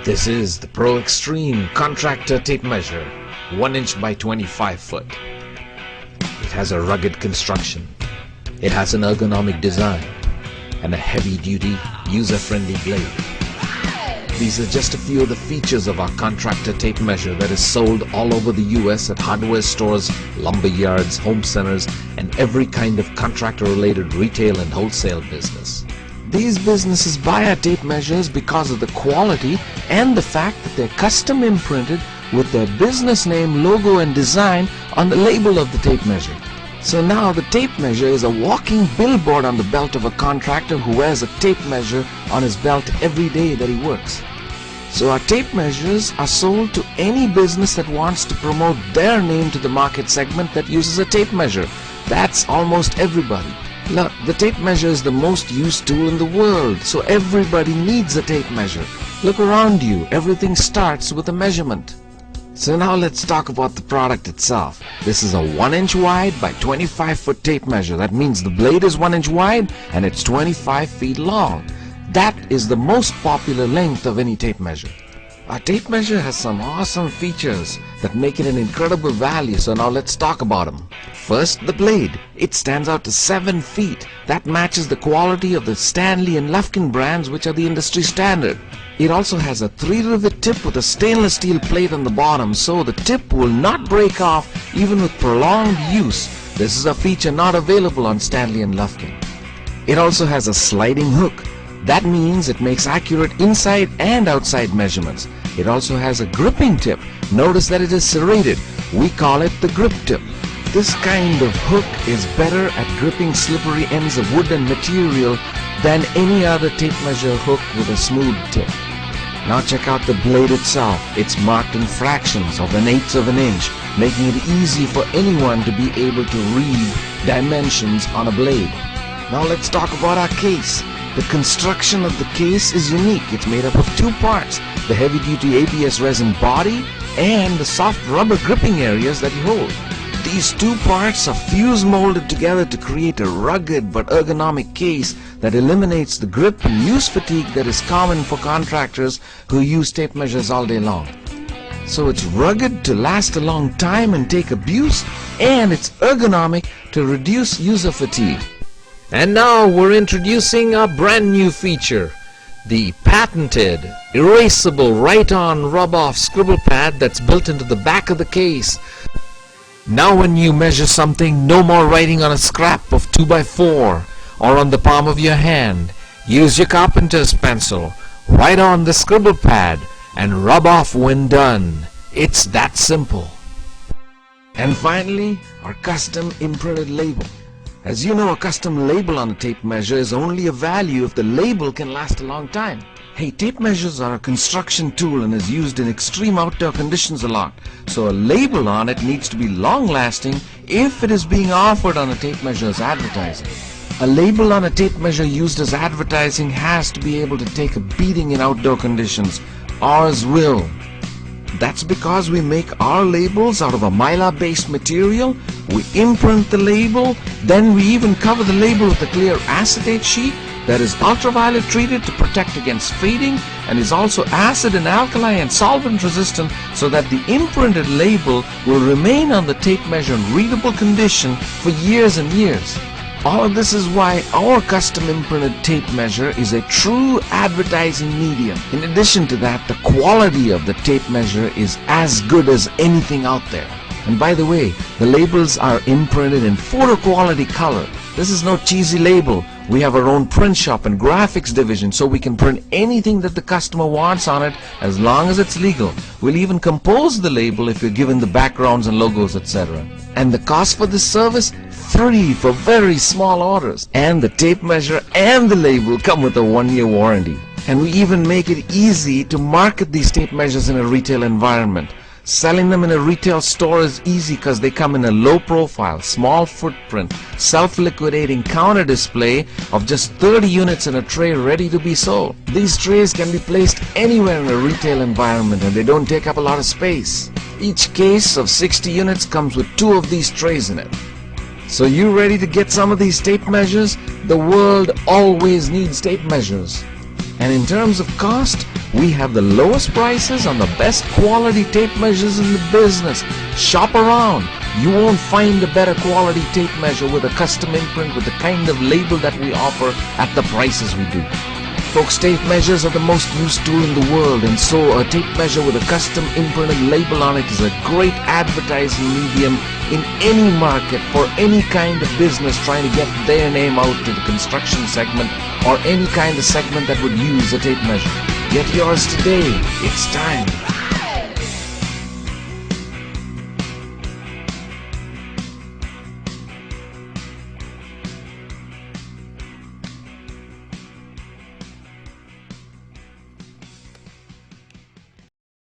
This is the Pro Extreme Contractor Tape Measure, 1 inch by 25 foot. It has a rugged construction. It has an ergonomic design and a heavy-duty, user-friendly blade. These are just a few of the features of our Contractor Tape Measure that is sold all over the US at hardware stores, lumber yards, home centers, and every kind of contractor-related retail and wholesale business. These businesses buy our tape measures because of the quality and the fact that they're custom imprinted with their business name, logo, and design on the label of the tape measure. So now the tape measure is a walking billboard on the belt of a contractor who wears a tape measure on his belt every day that he works. So our tape measures are sold to any business that wants to promote their name to the market segment that uses a tape measure. That's almost everybody. Look, the tape measure is the most used tool in the world, so everybody needs a tape measure. Look around you, everything starts with a measurement. So now let's talk about the product itself. This is a 1 inch wide by 25 foot tape measure. That means the blade is 1 inch wide and it's 25 feet long. That is the most popular length of any tape measure. Our tape measure has some awesome features that make it an incredible value, so now let's talk about them. First, the blade. It stands out to 7 feet. That matches the quality of the Stanley and Lufkin brands, which are the industry standard. It also has a 3-rivet tip with a stainless steel plate on the bottom, so the tip will not break off even with prolonged use. This is a feature not available on Stanley and Lufkin. It also has a sliding hook. That means it makes accurate inside and outside measurements. It also has a gripping tip. Notice that it is serrated. We call it the grip tip. This kind of hook is better at gripping slippery ends of wood and material than any other tape measure hook with a smooth tip. Now check out the blade itself. It's marked in fractions of 1/8 of an inch, making it easy for anyone to be able to read dimensions on a blade. Now let's talk about our case. The construction of the case is unique. It's made up of 2 parts, the heavy-duty ABS resin body and the soft rubber gripping areas that you hold. These 2 parts are fuse molded together to create a rugged but ergonomic case that eliminates the grip and use fatigue that is common for contractors who use tape measures all day long. So it's rugged to last a long time and take abuse, and it's ergonomic to reduce user fatigue. And now we're introducing a brand new feature, the patented erasable write-on rub-off scribble pad that's built into the back of the case. Now when you measure something, no more writing on a scrap of 2x4 or on the palm of your hand. Use your carpenter's pencil, write on the scribble pad, and rub off when done. It's that simple. And finally, our custom imprinted label. As you know, a custom label on a tape measure is only of value if the label can last a long time. Hey, tape measures are a construction tool and is used in extreme outdoor conditions a lot. So a label on it needs to be long-lasting if it is being offered on a tape measure as advertising. A label on a tape measure used as advertising has to be able to take a beating in outdoor conditions. Ours will. That's because we make our labels out of a MYLAR-based material. We imprint the label, then we even cover the label with a clear acetate sheet that is ultraviolet treated to protect against fading and is also acid and alkali and solvent resistant, so that the imprinted label will remain on the tape measure in readable condition for years and years. All of this is why our custom imprinted tape measure is a true advertising medium. In addition to that, the quality of the tape measure is as good as anything out there. And by the way, the labels are imprinted in photo quality color. This is no cheesy label. We have our own print shop and graphics division, so we can print anything that the customer wants on it as long as it's legal. We'll even compose the label if you're given the backgrounds and logos, etc. And the cost for this service? Free for very small orders. And the tape measure and the label come with a 1-year warranty. And we even make it easy to market these tape measures in a retail environment. Selling them in a retail store is easy because they come in a low profile, small footprint, self-liquidating counter display of just 30 units in a tray ready to be sold. These trays can be placed anywhere in a retail environment and they don't take up a lot of space. Each case of 60 units comes with 2 of these trays in it. So you ready to get some of these tape measures? The world always needs tape measures. And in terms of cost, We have the lowest prices on the best quality tape measures in the business. Shop around. You won't find a better quality tape measure with a custom imprint with the kind of label that we offer at the prices we do. Folks, tape measures are the most used tool in the world, and so a tape measure with a custom imprint and label on it is a great advertising medium in any market for any kind of business trying to get their name out to the construction segment or any kind of segment that would use a tape measure. Get yours today. It's time.